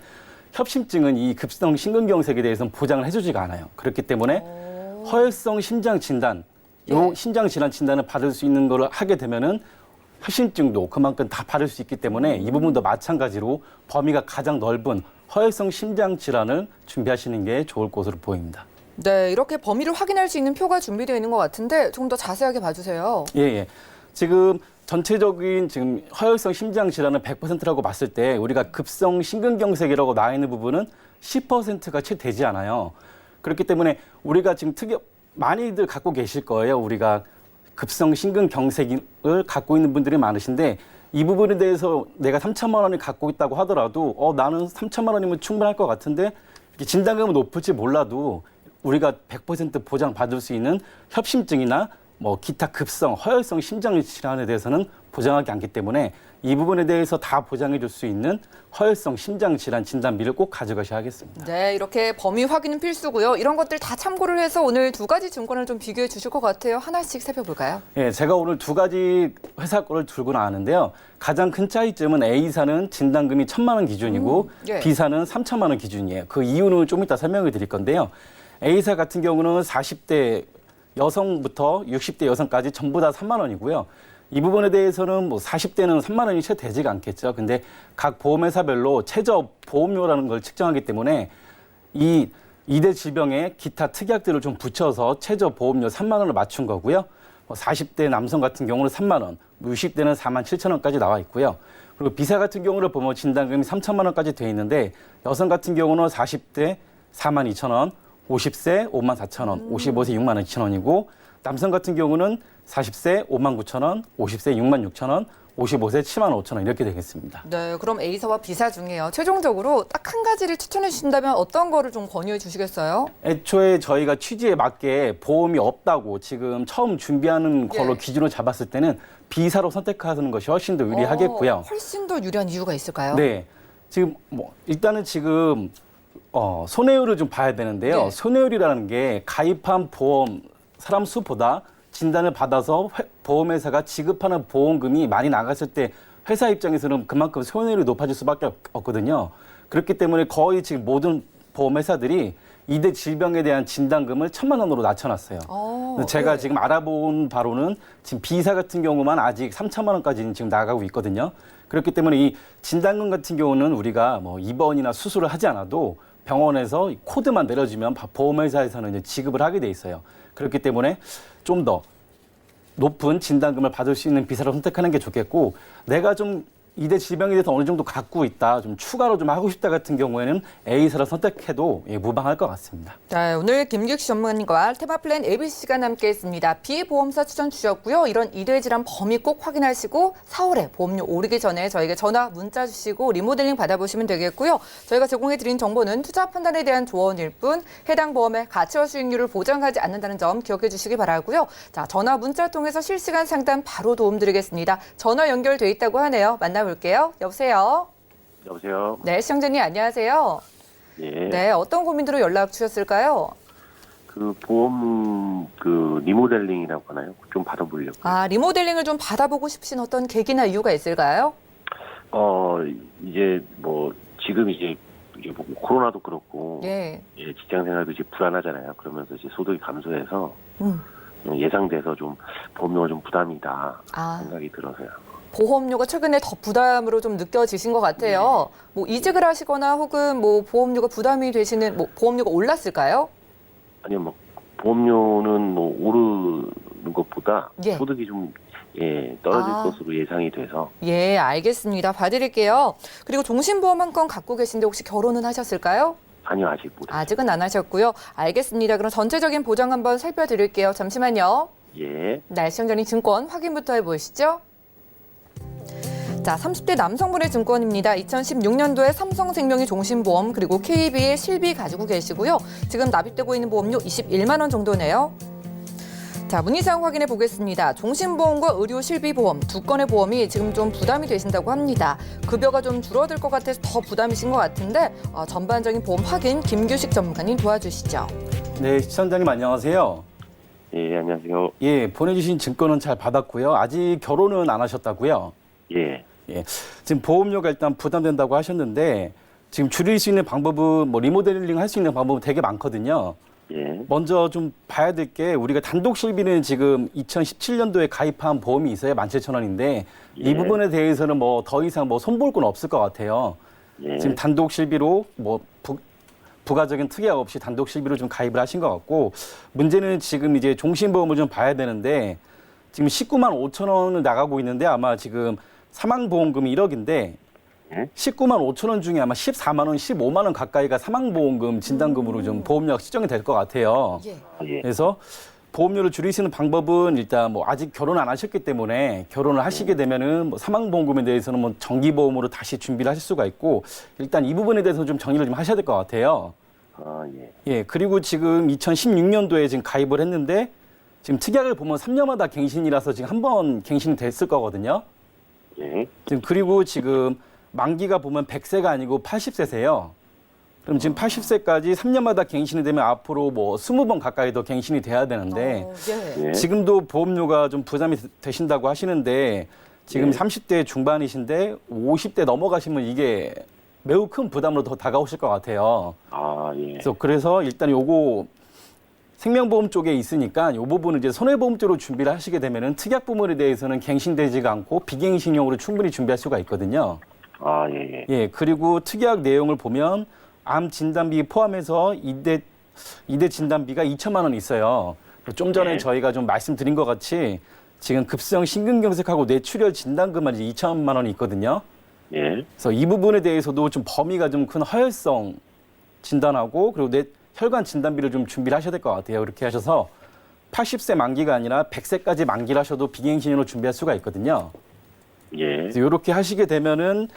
협심증은 이 급성 심근경색에 대해서는 보장을 해주지가 않아요. 그렇기 때문에 허혈성 심장 진단, 요 심장 질환 진단을 받을 수 있는 걸 하게 되면은 협심증도 그만큼 다 받을 수 있기 때문에 이 부분도 마찬가지로 범위가 가장 넓은 허혈성 심장 질환을 준비하시는 게 좋을 것으로 보입니다. 네, 이렇게 범위를 확인할 수 있는 표가 준비되어 있는 것 같은데 조금 더 자세하게 봐주세요. 예. 지금 전체적인 지금 허혈성 심장 질환을 100%라고 봤을 때 우리가 급성 심근경색이라고 나와 있는 부분은 10%가 채 되지 않아요. 그렇기 때문에 우리가 지금 많이들 갖고 계실 거예요. 우리가 급성 심근경색을 갖고 있는 분들이 많으신데 이 부분에 대해서 내가 3,000만 원을 갖고 있다고 하더라도 나는 3,000만 원이면 충분할 것 같은데 이렇게 진단금은 높을지 몰라도 우리가 100% 보장받을 수 있는 협심증이나 기타 급성, 허혈성 심장 질환에 대해서는 보장하지 않기 때문에 이 부분에 대해서 다 보장해 줄 수 있는 허혈성 심장 질환 진단비를 꼭 가져가셔야 하겠습니다. 네, 이렇게 범위 확인은 필수고요. 이런 것들 다 참고를 해서 오늘 두 가지 증권을 좀 비교해 주실 것 같아요. 하나씩 살펴볼까요? 예, 제가 오늘 두 가지 회사 거를 들고 나왔는데요. 가장 큰 차이점은 A사는 진단금이 1,000만 원 기준이고 예. B사는 3,000만 원 기준이에요. 그 이유는 좀 이따 설명을 드릴 건데요. A사 같은 경우는 40대 여성부터 60대 여성까지 전부 다 3만 원이고요. 이 부분에 대해서는 40대는 3만 원이 채 되지가 않겠죠. 근데 각 보험회사별로 최저 보험료라는 걸 측정하기 때문에 이 2대 질병에 기타 특약들을 좀 붙여서 최저 보험료 3만 원을 맞춘 거고요. 40대 남성 같은 경우는 3만 원, 60대는 4만 7천 원까지 나와 있고요. 그리고 B사 같은 경우를 보면 진단금이 3천만 원까지 돼 있는데 여성 같은 경우는 40대 4만 2천 원, 50세 5만 4천 원, 55세 6만 2천 원이고 남성 같은 경우는 40세 59,000원, 50세 66,000원, 55세 75,000원 이렇게 되겠습니다. 네, 그럼 A사와 B사 중에요. 최종적으로 딱 한 가지를 추천해 주신다면 어떤 거를 좀 권유해 주시겠어요? 애초에 저희가 취지에 맞게 보험이 없다고 지금 처음 준비하는 걸로 예. 기준으로 잡았을 때는 B사로 선택하는 것이 훨씬 더 유리하겠고요. 훨씬 더 유리한 이유가 있을까요? 네. 지금 뭐 일단은 지금 손해율을 좀 봐야 되는데요. 네. 손해율이라는 게 가입한 보험 사람 수보다 진단을 받아서 보험회사가 지급하는 보험금이 많이 나갔을 때 회사 입장에서는 그만큼 손해율이 높아질 수밖에 없거든요. 그렇기 때문에 거의 지금 모든 보험회사들이 이대 질병에 대한 진단금을 1,000만 원으로 낮춰놨어요. 제가 네. 지금 알아본 바로는 지금 B사 같은 경우만 아직 3,000만 원까지는 지금 나가고 있거든요. 그렇기 때문에 이 진단금 같은 경우는 우리가 뭐 입원이나 수술을 하지 않아도 병원에서 이 코드만 내려주면 보험회사에서는 이제 지급을 하게 돼 있어요. 그렇기 때문에 좀 더 높은 진단금을 받을 수 있는 B사를 선택하는 게 좋겠고, 내가 좀 이대 질병에 대해서 어느 정도 갖고 있다, 좀 추가로 좀 하고 싶다 같은 경우에는 A사를 선택해도 무방할 것 같습니다. 네, 오늘 김규식 전문가와 테마플랜 ABC가 함께했습니다. B보험사 추천 주셨고요. 이런 이대 질환 범위 꼭 확인하시고 4월에 보험료 오르기 전에 저에게 전화, 문자 주시고 리모델링 받아보시면 되겠고요. 저희가 제공해드린 정보는 투자 판단에 대한 조언일 뿐 해당 보험의 가치와 수익률을 보장하지 않는다는 점 기억해 주시기 바라고요. 자, 전화, 문자 통해서 실시간 상담 바로 도움드리겠습니다. 전화 연결돼 있다고 하네요. 만나볼게요. 여보세요. 여보세요. 네, 시청자님 안녕하세요. 예. 네, 어떤 고민으로 연락 주셨을까요? 그 보험 리모델링이라고 하나요? 좀 받아보려고. 아, 리모델링을 좀 받아보고 싶으신 어떤 계기나 이유가 있을까요? 이제 뭐 지금 이제 뭐 코로나도 그렇고 예. 직장 생활도 이제 불안하잖아요. 그러면서 이제 소득이 감소해서 음. 예상돼서 좀 보험료가 좀 부담이다 아, 생각이 들어서요. 보험료가 최근에 더 부담으로 좀 느껴지신 것 같아요. 뭐 이직을 하시거나 혹은 뭐 보험료가 부담이 되시는 뭐 보험료가 올랐을까요? 아니요, 뭐 보험료는 뭐 오르는 것보다 예. 소득이 좀 떨어질 아. 것으로 예상이 돼서 예, 알겠습니다. 봐드릴게요. 그리고 종신보험 한 건 갖고 계신데 혹시 결혼은 하셨을까요? 아니요, 아직 못. 아직은 안 하셨고요. 알겠습니다. 그럼 전체적인 보장 한번 살펴드릴게요. 잠시만요. 예. 날시장전이 증권 확인부터 해보시죠. 자, 30대 남성분의 증권입니다. 2016년도에 삼성생명이 종신보험 그리고 KB의 실비 가지고 계시고요. 지금 납입되고 있는 보험료 21만 원 정도네요. 자, 문의사항 확인해 보겠습니다. 종신보험과 의료 실비보험 두 건의 보험이 지금 좀 부담이 되신다고 합니다. 급여가 좀 줄어들 것 같아서 더 부담이신 것 같은데 전반적인 보험 확인 김규식 전문가님 도와주시죠. 네, 시청자님 안녕하세요. 예, 안녕하세요. 예, 보내주신 증권은 잘 받았고요. 아직 결혼은 안 하셨다고요? 예. 예, 지금 보험료가 일단 부담된다고 하셨는데 지금 줄일 수 있는 방법은 뭐 리모델링 할 수 있는 방법은 되게 많거든요. 예. 먼저 좀 봐야 될 게 우리가 단독 실비는 지금 2017년도에 가입한 보험이 있어요. 17,000원인데 이 예. 부분에 대해서는 뭐 더 이상 뭐 손볼 건 없을 것 같아요. 예. 지금 단독 실비로 뭐 부가적인 특약 없이 단독 실비로 좀 가입을 하신 것 같고, 문제는 지금 이제 종신보험을 좀 봐야 되는데 지금 19만 5천 원을 나가고 있는데 아마 지금 사망보험금이 1억인데 19만 5천 원 중에 아마 14만 원, 15만 원 가까이가 사망보험금 진단금으로 좀 보험료가 측정이 될 것 같아요. 예. 예. 그래서 보험료를 줄이시는 방법은 일단 뭐 아직 결혼 안 하셨기 때문에 결혼을 하시게 되면은 뭐 사망보험금에 대해서는 뭐 정기보험으로 다시 준비를 하실 수가 있고, 일단 이 부분에 대해서 좀 정리를 좀 하셔야 될 것 같아요. 아, 예. 예, 그리고 지금 2016년도에 지금 가입을 했는데 지금 특약을 보면 3년마다 갱신이라서 지금 한 번 갱신이 됐을 거거든요. 예. 지금 그리고 지금 만기가 보면 100세가 아니고 80세세요. 그럼 지금 80세까지 3년마다 갱신이 되면 앞으로 뭐 20번 가까이 더 갱신이 돼야 되는데 예. 예. 지금도 보험료가 좀 부담이 되신다고 하시는데 지금 예. 30대 중반이신데 50대 넘어가시면 이게 매우 큰 부담으로 더 다가오실 것 같아요. 아, 예. 그래서 일단 요거 생명보험 쪽에 있으니까 이 부분은 이제 손해보험 쪽으로 준비를 하시게 되면은 특약 부분에 대해서는 갱신되지가 않고 비갱신형으로 충분히 준비할 수가 있거든요. 아, 예, 예. 예, 그리고 특약 내용을 보면 암 진단비 포함해서 이대 진단비가 2천만 원 있어요. 좀 전에 네. 저희가 좀 말씀드린 것 같이 지금 급성 심근경색하고 뇌출혈 진단금만 이제 2천만 원이 있거든요. 예. 그래서 이 부분에 대해서도 좀 범위가 좀 큰 허혈성 진단하고 그리고 혈관 진단비를 좀 준비를 하셔야 될 것 같아요. 그렇게 하셔서 80세 만기가 아니라 100세까지 만기를 하셔도 비갱신으로 준비할 수가 있거든요. 예. 그래서 이렇게 하시게 되면은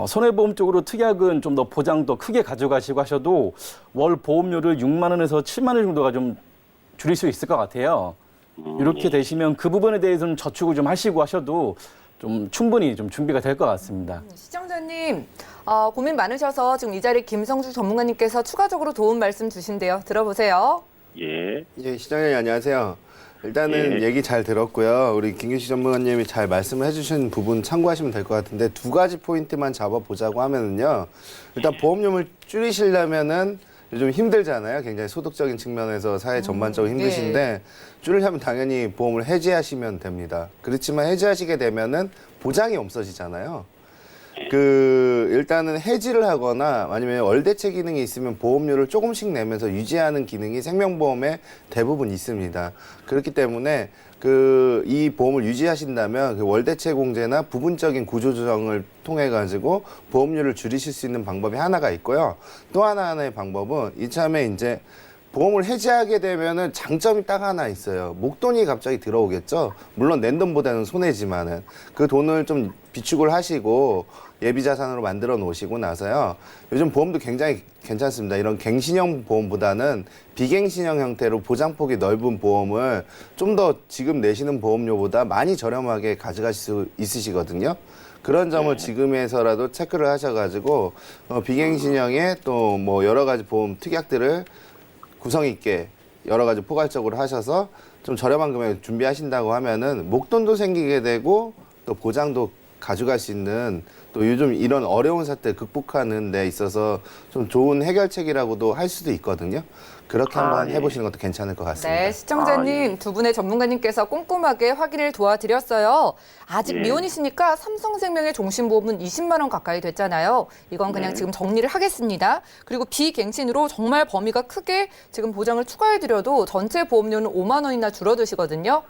손해보험 쪽으로 특약은 좀 더 보장 더 크게 가져가시고 하셔도 월 보험료를 6만 원에서 7만 원 정도가 좀 줄일 수 있을 것 같아요. 이렇게 예. 되시면 그 부분에 대해서는 저축을 좀 하시고 하셔도 좀 충분히 좀 준비가 될 것 같습니다. 시청자님, 고민 많으셔서 지금 이 자리에 김성주 전문가님께서 추가적으로 도움 말씀 주신대요. 들어보세요. 예. 예, 시장님 안녕하세요. 일단은 예. 얘기 잘 들었고요. 우리 김규식 전문가님이 잘 말씀을 해주신 부분 참고하시면 될 것 같은데 두 가지 포인트만 잡아보자고 하면은요. 일단 보험료를 줄이시려면은 요즘 힘들잖아요. 굉장히 소득적인 측면에서 사회 전반적으로 힘드신데 줄이려면 당연히 보험을 해지하시면 됩니다. 그렇지만 해지하시게 되면은 보장이 없어지잖아요. 일단은 해지를 하거나 아니면 월대체 기능이 있으면 보험료를 조금씩 내면서 유지하는 기능이 생명보험에 대부분 있습니다. 그렇기 때문에 이 보험을 유지하신다면 그 월대체 공제나 부분적인 구조조정을 통해 가지고 보험료를 줄이실 수 있는 방법이 하나가 있고요. 또 하나의 방법은 이참에 이제 보험을 해지하게 되면은 장점이 딱 하나 있어요. 목돈이 갑자기 들어오겠죠. 물론 낸 돈보다는 손해지만은 그 돈을 좀 비축을 하시고 예비 자산으로 만들어 놓으시고 나서요. 요즘 보험도 굉장히 괜찮습니다. 이런 갱신형 보험보다는 비갱신형 형태로 보장폭이 넓은 보험을 좀 더 지금 내시는 보험료보다 많이 저렴하게 가져가실 수 있으시거든요. 그런 점을 지금에서라도 체크를 하셔가지고 비갱신형의 또 뭐 여러 가지 보험 특약들을 구성 있게 여러 가지 포괄적으로 하셔서 좀 저렴한 금액 준비하신다고 하면은 목돈도 생기게 되고 또 보장도 가져갈 수 있는 또 요즘 이런 어려운 사태 극복하는 데 있어서 좀 좋은 해결책이라고도 할 수도 있거든요. 그렇게 한번 예. 해보시는 것도 괜찮을 것 같습니다. 네, 시청자님 예. 두 분의 전문가님께서 꼼꼼하게 확인을 도와드렸어요. 아직 예. 미혼이시니까 삼성생명의 종신보험은 20만 원 가까이 됐잖아요. 이건 그냥 네. 지금 정리를 하겠습니다. 그리고 비갱신으로 정말 범위가 크게 지금 보장을 추가해드려도 전체 보험료는 5만 원이나 줄어드시거든요.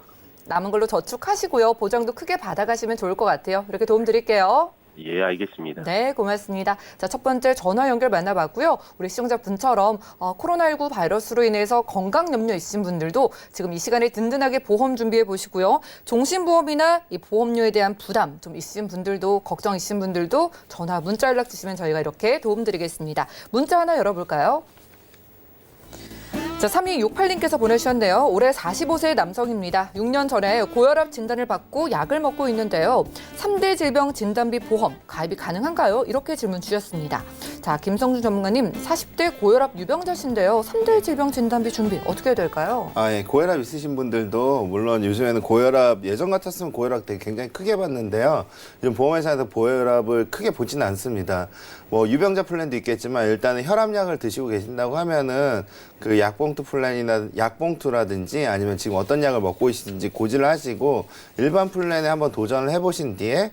남은 걸로 저축하시고요. 보장도 크게 받아가시면 좋을 것 같아요. 이렇게 도움 드릴게요. 예, 알겠습니다. 네, 고맙습니다. 자, 첫 번째 전화 연결 만나봤고요. 우리 시청자분처럼 코로나19 바이러스로 인해서 건강 염려 있으신 분들도 지금 이 시간에 든든하게 보험 준비해 보시고요. 종신보험이나 이 보험료에 대한 부담 좀 있으신 분들도 걱정 있으신 분들도 전화, 문자 연락 주시면 저희가 이렇게 도움 드리겠습니다. 문자 하나 열어볼까요? 자, 3268님께서 보내주셨네요. 올해 45세 남성입니다. 6년 전에 고혈압 진단을 받고 약을 먹고 있는데요. 3대 질병 진단비 보험 가입이 가능한가요? 이렇게 질문 주셨습니다. 자, 김성준 전문가님, 40대 고혈압 유병자신데요. 3대 질병 진단비 준비 어떻게 해야 될까요? 예, 고혈압 있으신 분들도 물론 요즘에는 고혈압 예전 같았으면 고혈압 되게 굉장히 크게 받는데요. 요즘 보험회사에서 고혈압을 크게 보지는 않습니다. 뭐 유병자 플랜도 있겠지만 일단은 혈압약을 드시고 계신다고 하면은 그 약봉투 플랜이나 약봉투라든지 아니면 지금 어떤 약을 먹고 있는지 고지를 하시고 일반 플랜에 한번 도전을 해보신 뒤에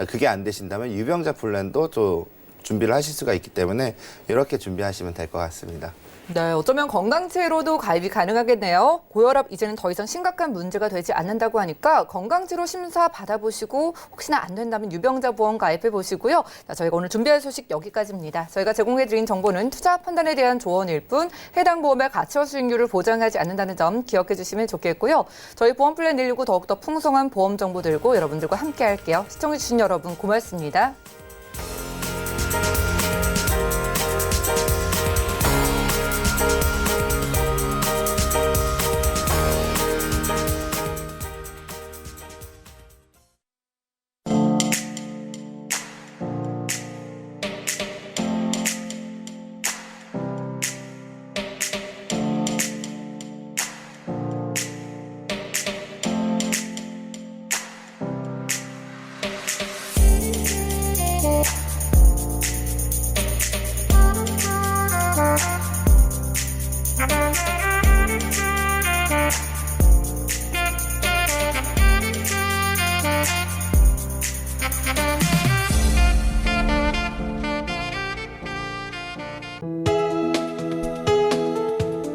그게 안 되신다면 유병자 플랜도 또 준비를 하실 수가 있기 때문에 이렇게 준비하시면 될 것 같습니다. 네, 어쩌면 건강체로도 가입이 가능하겠네요. 고혈압 이제는 더 이상 심각한 문제가 되지 않는다고 하니까 건강체로 심사 받아보시고 혹시나 안 된다면 유병자 보험 가입해 보시고요. 자, 저희가 오늘 준비할 소식 여기까지입니다. 저희가 제공해드린 정보는 투자 판단에 대한 조언일 뿐 해당 보험의 가처 수익률을 보장하지 않는다는 점 기억해 주시면 좋겠고요. 저희 보험 플랜 119 더욱더 풍성한 보험 정보 들고 여러분들과 함께 할게요. 시청해 주신 여러분 고맙습니다.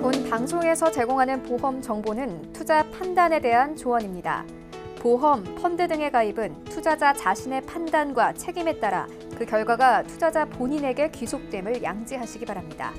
본 방송에서 제공하는 보험 정보는 투자 판단에 대한 조언입니다. 보험, 펀드 등의 가입은 투자자 자신의 판단과 책임에 따라 그 결과가 투자자 본인에게 귀속됨을 양지하시기 바랍니다.